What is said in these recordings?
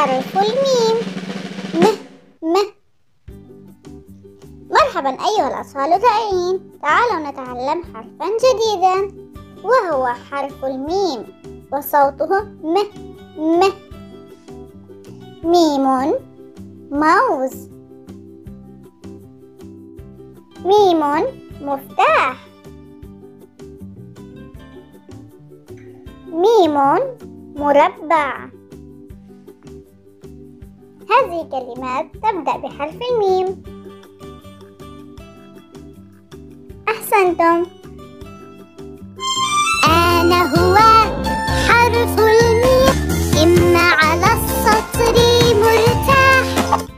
حرف الميم. م. مرحبا أيها الأطفال الرائعين، تعالوا نتعلم حرفا جديدا وهو حرف الميم وصوته م. ميم موز. ميم مفتاح. ميم مربع. هذه كلمات تبدأ بحرف الميم. أحسنتم. أنا هو حرف الميم، إما على السطر مرتاح.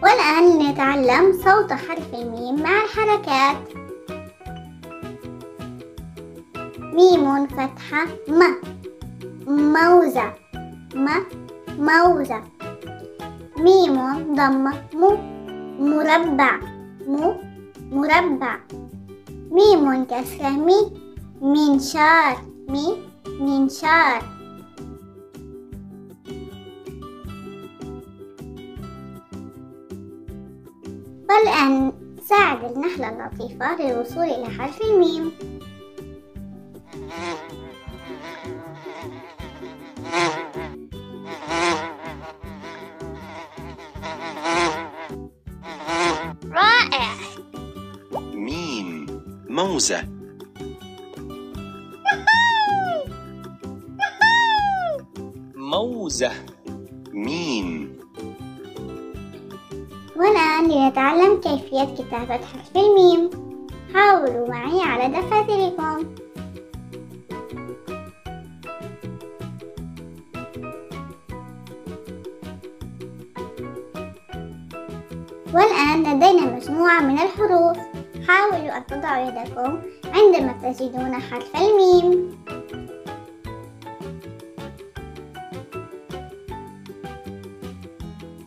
والآن نتعلم صوت حرف الميم مع الحركات. ميم فتحة م. موزة. موزة. ميم ضمة م. مربع. مربع. ميم كسرة مي. منشار. منشار. والآن ساعد النحلة اللطيفة للوصول إلى حرف الميم. رائع. ميم موزة. موزة. ميم. والآن لنتعلم كيفية كتابة حرف الميم. حاولوا معي على دفاتركم. والآن لدينا مجموعة من الحروف. حاولوا أن تضعوا يدكم عندما تجدون حرف الميم.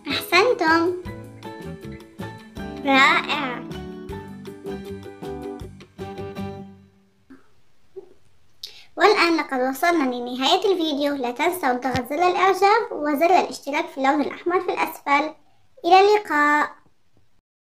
أحسنتم. رائع. والآن لقد وصلنا لنهاية الفيديو. لا تنسوا ضغط زر الإعجاب وزر الاشتراك في اللون الأحمر في الأسفل. إلى اللقاء.